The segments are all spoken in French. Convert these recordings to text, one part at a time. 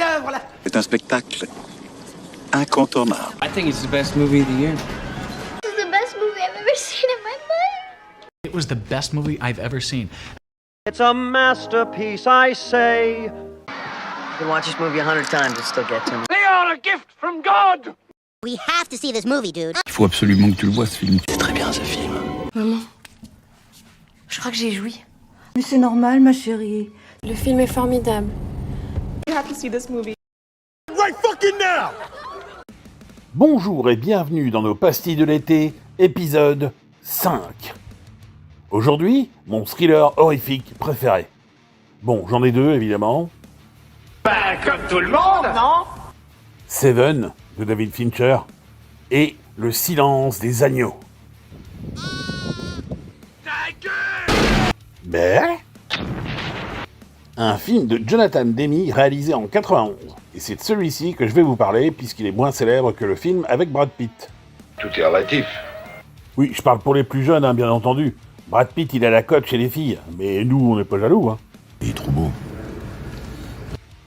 chef-d'œuvre, là. C'est un spectacle incontournable. I think it's the best movie of the year. This is the best movie I've ever seen in my life. It was the best movie I've ever seen. It's a masterpiece, I say. I can watch this movie 100 times, it still gets to me. They are a gift from God. We have to see this movie, dude. Il faut absolument que tu le vois, ce film. C'est très bien, ce film. Maman, je crois que j'ai joui. Mais c'est normal, ma chérie. Le film est formidable. You have to see this movie. Right fucking now. Bonjour et bienvenue dans nos pastilles de l'été, épisode 5. Aujourd'hui, mon thriller horrifique préféré. Bon, j'en ai deux, évidemment. Ben, comme tout le monde, non? Seven, de David Fincher, et Le silence des agneaux. Mais... un film de Jonathan Demme réalisé en 91. Et c'est de celui-ci que je vais vous parler, puisqu'il est moins célèbre que le film avec Brad Pitt. Tout est relatif. Oui, je parle pour les plus jeunes, bien entendu. Brad Pitt, il a la cote chez les filles, mais nous, on n'est pas jaloux. Il est trop beau.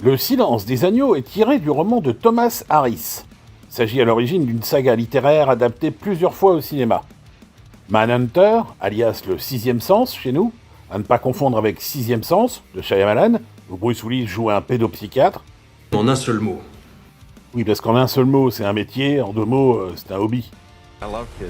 Le silence des agneaux est tiré du roman de Thomas Harris. Il s'agit à l'origine d'une saga littéraire adaptée plusieurs fois au cinéma. Manhunter, alias le sixième sens chez nous, à ne pas confondre avec Sixième Sens, de Shyamalan, où Bruce Willis joue un pédopsychiatre. En un seul mot. Oui, parce qu'en un seul mot, c'est un métier, en deux mots, c'est un hobby. I love kids.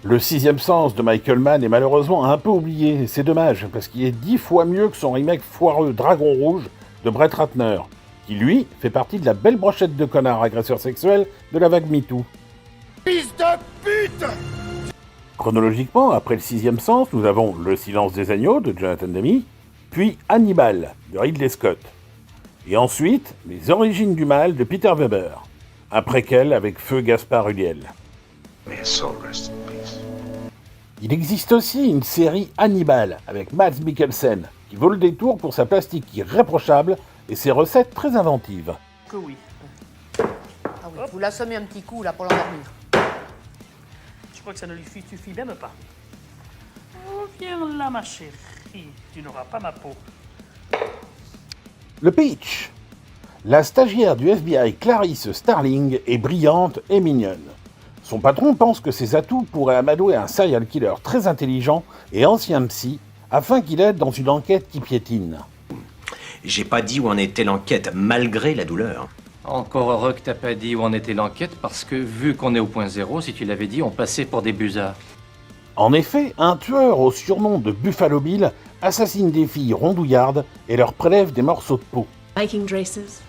Le Sixième Sens de Michael Mann est malheureusement un peu oublié, et c'est dommage, parce qu'il est 10 fois mieux que son remake foireux Dragon Rouge de Brett Ratner, qui lui, fait partie de la belle brochette de connards agresseurs sexuels de la vague MeToo. Fils de pute. Chronologiquement, après le Sixième Sens, nous avons Le silence des agneaux de Jonathan Demme, puis Hannibal de Ridley Scott. Et ensuite, Les origines du mal de Peter Weber, un préquel avec feu Gaspard Ulliel. May his soul rest in peace. Il existe aussi une série Hannibal avec Mads Mikkelsen, qui vaut le détour pour sa plastique irréprochable et ses recettes très inventives. Que oui. Ah oui, vous l'assommez un petit coup là pour l'endormir. Je crois que ça ne lui suffit même pas. Oh, viens là, ma chérie. Tu n'auras pas ma peau. Le pitch. La stagiaire du FBI Clarice Starling est brillante et mignonne. Son patron pense que ses atouts pourraient amadouer un serial killer très intelligent et ancien psy afin qu'il aide dans une enquête qui piétine. J'ai pas dit où en était l'enquête, malgré la douleur. Encore heureux que t'as pas dit où en était l'enquête, parce que vu qu'on est au point zéro, si tu l'avais dit, on passait pour des busards. En effet, un tueur au surnom de Buffalo Bill assassine des filles rondouillardes et leur prélève des morceaux de peau. Viking Dresses.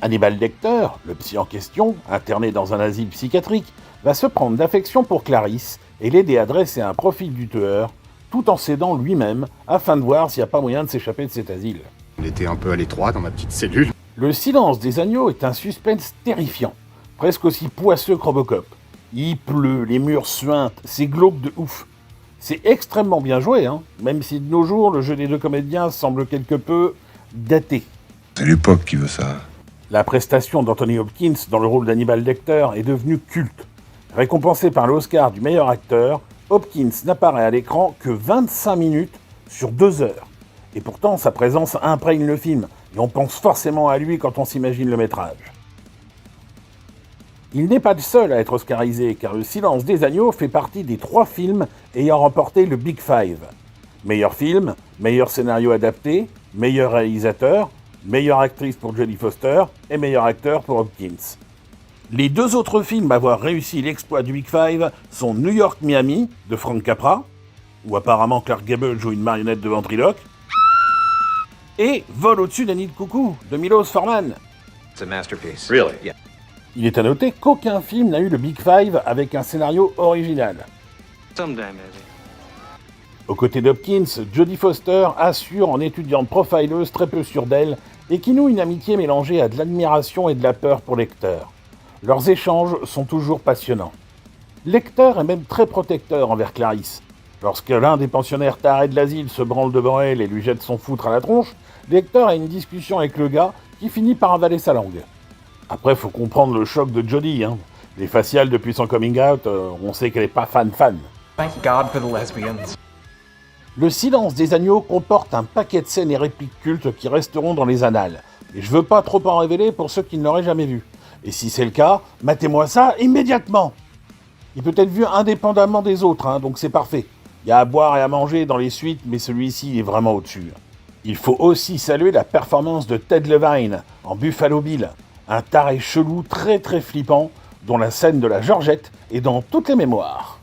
Hannibal Lecter, le psy en question, interné dans un asile psychiatrique, va se prendre d'affection pour Clarice et l'aider à dresser un profil du tueur, tout en s'aidant lui-même, afin de voir s'il n'y a pas moyen de s'échapper de cet asile. On était un peu à l'étroit dans ma petite cellule. Le silence des agneaux est un suspense terrifiant, presque aussi poisseux que Robocop. Il pleut, les murs suintent, c'est glauque de ouf. C'est extrêmement bien joué, même si de nos jours, le jeu des deux comédiens semble quelque peu daté. C'est l'époque qui veut ça. La prestation d'Anthony Hopkins dans le rôle d'Hannibal Lecter est devenue culte. Récompensé par l'Oscar du meilleur acteur, Hopkins n'apparaît à l'écran que 25 minutes sur 2 heures. Et pourtant, sa présence imprègne le film, et on pense forcément à lui quand on s'imagine le métrage. Il n'est pas le seul à être oscarisé, car Le silence des agneaux fait partie des 3 films ayant remporté le Big Five. Meilleur film, meilleur scénario adapté, meilleur réalisateur, meilleure actrice pour Jodie Foster et meilleur acteur pour Hopkins. Les 2 autres films à avoir réussi l'exploit du Big Five sont New York-Miami de Frank Capra, où apparemment Clark Gable joue une marionnette de ventriloque, et Vol au-dessus d'un nid de coucou de Milos Forman. C'est un masterpiece. Really? Yeah. Il est à noter qu'aucun film n'a eu le Big Five avec un scénario original. Someday, maybe. Aux côtés d'Hopkins, Jodie Foster assure en étudiante profileuse très peu sûre d'elle et qui noue une amitié mélangée à de l'admiration et de la peur pour Lecter. Leurs échanges sont toujours passionnants. Lecter est même très protecteur envers Clarice. Lorsque l'un des pensionnaires tarés de l'asile se branle devant elle et lui jette son foutre à la tronche, Lecter a une discussion avec le gars qui finit par avaler sa langue. Après, faut comprendre le choc de Jodie. Les faciales depuis son coming out, on sait qu'elle est pas fan. Thank God for the lesbians. Le silence des agneaux comporte un paquet de scènes et répliques cultes qui resteront dans les annales, Et je veux pas trop en révéler pour ceux qui ne l'auraient jamais vu. Et si c'est le cas, matez-moi ça immédiatement. Il peut être vu indépendamment des autres, hein, donc c'est parfait. Il y a à boire et à manger dans les suites, mais celui-ci est vraiment au-dessus. Il faut aussi saluer la performance de Ted Levine en Buffalo Bill, un taré chelou très très flippant, dont la scène de la Georgette est dans toutes les mémoires.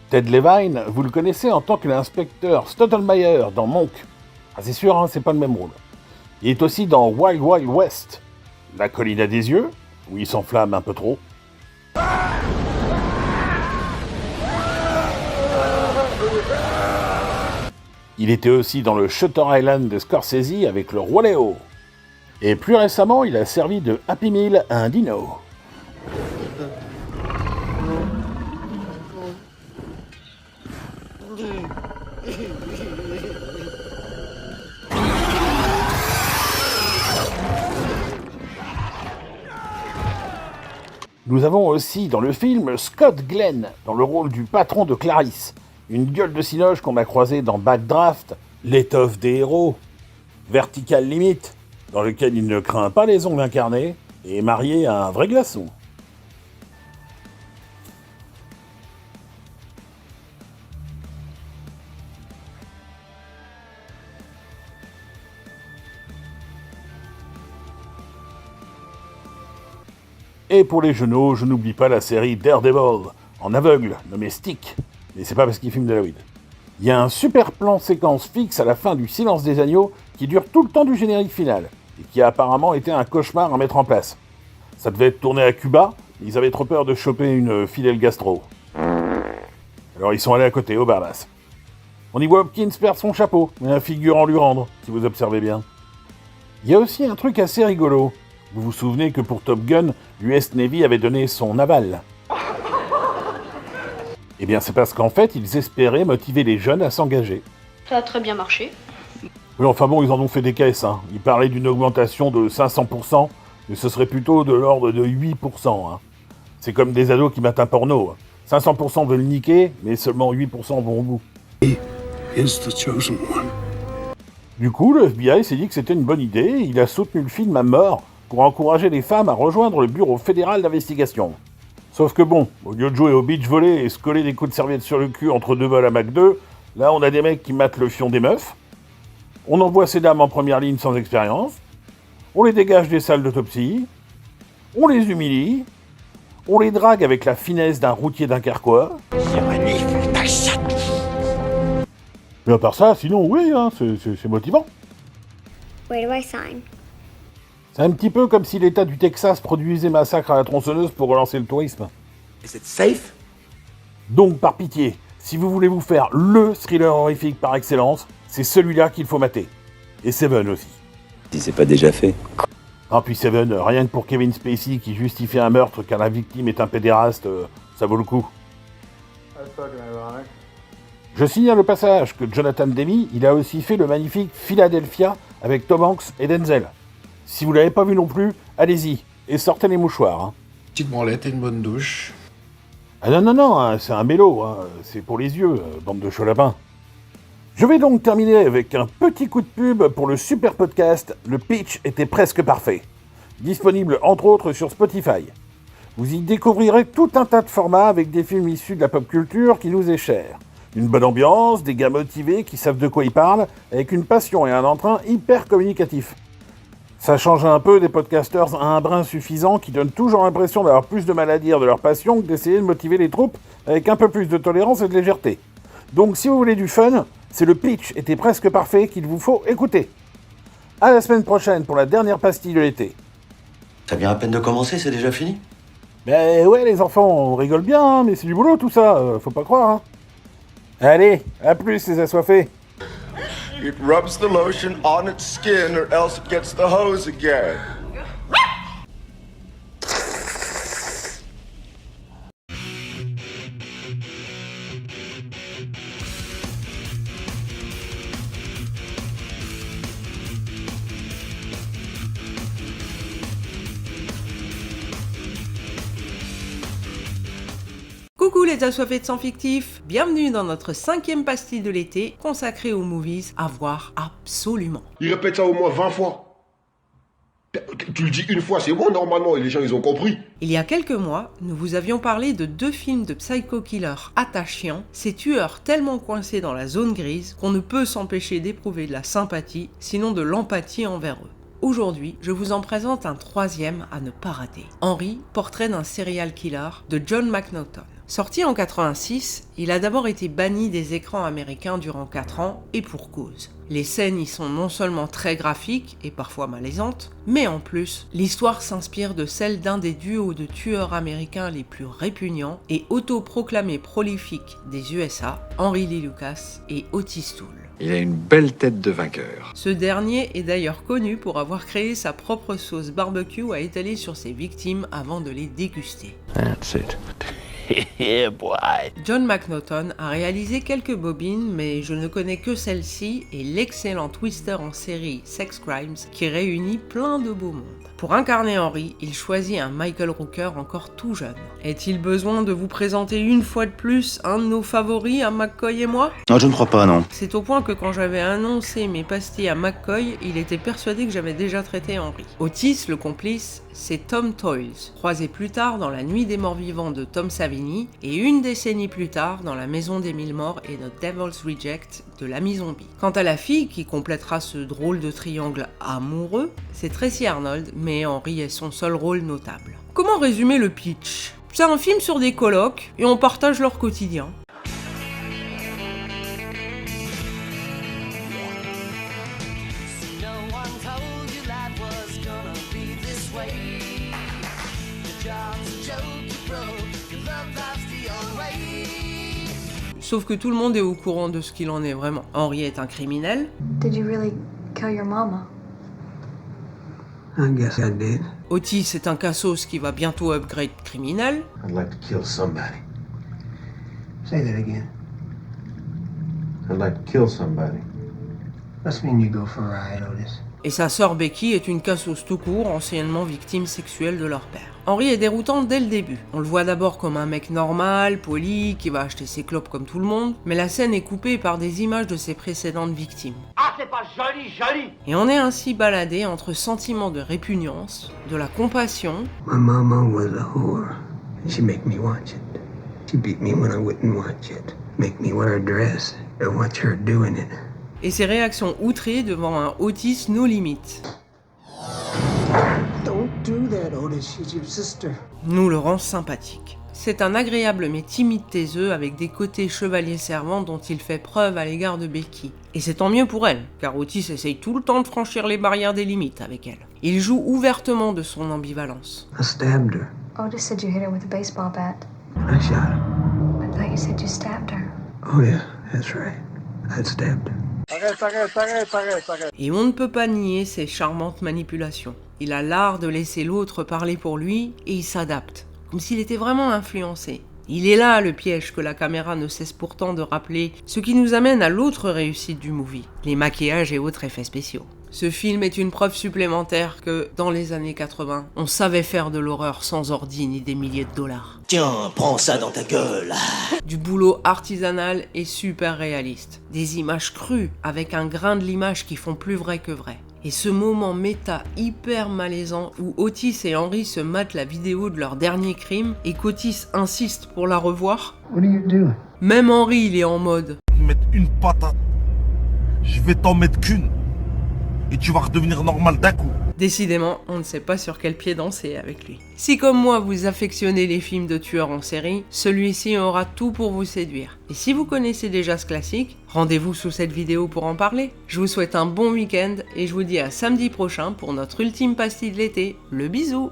Ted Levine, vous le connaissez en tant que l'inspecteur Stottlemyre dans Monk. Ah c'est sûr, hein, c'est pas le même rôle. Il est aussi dans Wild Wild West, La colline à des yeux, où il s'enflamme un peu trop. Il était aussi dans le Shutter Island de Scorsese avec le Roi Léo. Et plus récemment, il a servi de Happy Meal à un dino. Nous avons aussi dans le film Scott Glenn, dans le rôle du patron de Clarisse, une gueule de cinoche qu'on a croisée dans Backdraft, L'étoffe des héros, Vertical Limit, dans lequel il ne craint pas les ongles incarnés, et est marié à un vrai glaçon. Et pour les genoux, je n'oublie pas la série Daredevil, en aveugle, nommé Stick. Mais c'est pas parce qu'il filme de la weed. Il y a un super plan séquence fixe à la fin du Silence des Agneaux qui dure tout le temps du générique final, et qui a apparemment été un cauchemar à mettre en place. Ça devait être tourné à Cuba, mais ils avaient trop peur de choper une fidèle gastro. Alors ils sont allés à côté, au Barbasse. On y voit Hopkins perdre son chapeau, et un figurant lui rendre, si vous observez bien. Il y a aussi un truc assez rigolo. Vous vous souvenez que pour Top Gun, l'US Navy avait donné son aval. Eh bien, c'est parce qu'en fait, ils espéraient motiver les jeunes à s'engager. Ça a très bien marché. Oui, enfin bon, ils en ont fait des caisses, hein. Ils parlaient d'une augmentation de 500%, mais ce serait plutôt de l'ordre de 8%. Hein. C'est comme des ados qui battent un porno. 500% veulent niquer, mais seulement 8% vont au bout. Du coup, le FBI s'est dit que c'était une bonne idée, et il a soutenu le film à mort pour encourager les femmes à rejoindre le Bureau fédéral d'investigation. Sauf que bon, au lieu de jouer au beach volley et se coller des coups de serviette sur le cul entre deux vols à Mach 2, là on a des mecs qui matent le fion des meufs, on envoie ces dames en première ligne sans expérience, on les dégage des salles d'autopsie, on les humilie, on les drague avec la finesse d'un routier dunkerquois. Mais à part ça, sinon oui, hein, c'est motivant. Where do I sign? C'est un petit peu comme si l'État du Texas produisait Massacre à la tronçonneuse pour relancer le tourisme. Is it safe? Donc, par pitié, si vous voulez vous faire le thriller horrifique par excellence, c'est celui-là qu'il faut mater. Et Seven aussi. Si c'est pas déjà fait. Ah, puis Seven, rien que pour Kevin Spacey qui justifie un meurtre car la victime est un pédéraste, ça vaut le coup. Je signale au passage que Jonathan Demme, il a aussi fait le magnifique Philadelphia avec Tom Hanks et Denzel. Si vous l'avez pas vu non plus, allez-y, et sortez les mouchoirs. Hein. Petite branlette et une bonne douche. Ah non, hein, c'est un mélo, hein, c'est pour les yeux, bande de chauds lapins. Je vais donc terminer avec un petit coup de pub pour le super podcast « Le pitch était presque parfait », disponible entre autres sur Spotify. Vous y découvrirez tout un tas de formats avec des films issus de la pop culture qui nous est chère. Une bonne ambiance, des gars motivés qui savent de quoi ils parlent, avec une passion et un entrain hyper communicatif. Ça change un peu des podcasters à un brin suffisant qui donnent toujours l'impression d'avoir plus de mal à dire de leur passion que d'essayer de motiver les troupes avec un peu plus de tolérance et de légèreté. Donc si vous voulez du fun, c'est le pitch était presque parfait qu'il vous faut écouter. À la semaine prochaine pour la dernière pastille de l'été. Ça vient à peine de commencer, c'est déjà fini? Ben ouais les enfants, on rigole bien, hein, mais c'est du boulot tout ça, faut pas croire. Hein. Allez, à plus les assoiffés. It rubs the lotion on its skin or else it gets the hose again. Coucou les assoiffés de sang fictif, bienvenue dans notre 5e pastille de l'été consacrée aux movies à voir absolument. Il répète ça au moins 20 fois. Tu le dis une fois, c'est bon normalement, et les gens ils ont compris. Il y a quelques mois, nous vous avions parlé de 2 films de psycho-killers attachants, ces tueurs tellement coincés dans la zone grise qu'on ne peut s'empêcher d'éprouver de la sympathie, sinon de l'empathie envers eux. Aujourd'hui, je vous en présente un 3e à ne pas rater. Henry, portrait d'un serial killer de John McNaughton. Sorti en 86, il a d'abord été banni des écrans américains durant 4 ans, et pour cause. Les scènes y sont non seulement très graphiques et parfois malaisantes, mais en plus, l'histoire s'inspire de celle d'un des duos de tueurs américains les plus répugnants et autoproclamés prolifiques des USA, Henry Lee Lucas et Otis Toole. Il a une belle tête de vainqueur. Ce dernier est d'ailleurs connu pour avoir créé sa propre sauce barbecue à étaler sur ses victimes avant de les déguster. That's it. Yeah, boy. John McNaughton a réalisé quelques bobines, mais je ne connais que celle-ci et l'excellent twister en série Sex Crimes qui réunit plein de beaux mondes. Pour incarner Henry, il choisit un Michael Rooker encore tout jeune. Est-il besoin de vous présenter une fois de plus un de nos favoris à McCoy et moi? Non, je ne crois pas, non. C'est au point que quand j'avais annoncé mes pastilles à McCoy, il était persuadé que j'avais déjà traité Henry. Otis, le complice, c'est Tom Toyles, croisé plus tard dans La Nuit des Morts Vivants de Tom Savini et une décennie plus tard dans La Maison des Mille Morts et The Devil's Reject de l'ami zombie. Quant à la fille qui complétera ce drôle de triangle amoureux, c'est Tracy Arnold, mais Henry est son seul rôle notable. Comment résumer le pitch? C'est un film sur des colocs et on partage leur quotidien. Sauf que tout le monde est au courant de ce qu'il en est vraiment. Henry est un criminel. Did you really kill your mama? I guess I did. Otis est un cassos qui va bientôt upgrade criminel. I'd like to kill somebody. Say that again. I'd like to kill somebody. Must mean you go for a ride, Otis. Et sa sœur Becky est une cassos tout court, anciennement victime sexuelle de leur père. Henry est déroutant dès le début. On le voit d'abord comme un mec normal, poli, qui va acheter ses clopes comme tout le monde, mais la scène est coupée par des images de ses précédentes victimes. Ah, c'est pas joli, joli! Et on est ainsi baladé entre sentiments de répugnance, de la compassion. My mama was a whore. She make me watch it. She beat me when I wouldn't watch it. Make me wear a dress and watch her doing it. Et ses réactions outrées devant un Otis no limites. Don't do that, Otis. She's your sister. Nous le rend sympathique. C'est un agréable mais timide taiseux avec des côtés chevalier servant dont il fait preuve à l'égard de Becky. Et c'est tant mieux pour elle, car Otis essaye tout le temps de franchir les barrières des limites avec elle. Il joue ouvertement de son ambivalence. I stabbed her. Otis said you hit her with a baseball bat. I shot her. I thought you said you stabbed her. Oh yeah, that's right. I stabbed her. Et on ne peut pas nier ses charmantes manipulations. Il a l'art de laisser l'autre parler pour lui et il s'adapte, comme s'il était vraiment influencé. Il est là le piège que la caméra ne cesse pourtant de rappeler, ce qui nous amène à l'autre réussite du movie, les maquillages et autres effets spéciaux. Ce film est une preuve supplémentaire que, dans les années 80, on savait faire de l'horreur sans ordi ni des milliers de dollars. Tiens, prends ça dans ta gueule. Du boulot artisanal et super réaliste. Des images crues, avec un grain de l'image qui font plus vrai que vrai. Et ce moment méta hyper malaisant où Otis et Henry se matent la vidéo de leur dernier crime et qu'Otis insiste pour la revoir. What are you doing? Même Henry, il est en mode. Mettre une patate, je vais t'en mettre qu'une. Et tu vas redevenir normal d'un coup. Décidément, on ne sait pas sur quel pied danser avec lui. Si comme moi vous affectionnez les films de tueurs en série, celui-ci aura tout pour vous séduire. Et si vous connaissez déjà ce classique, rendez-vous sous cette vidéo pour en parler. Je vous souhaite un bon week-end et je vous dis à samedi prochain pour notre ultime pastille de l'été. Le bisou!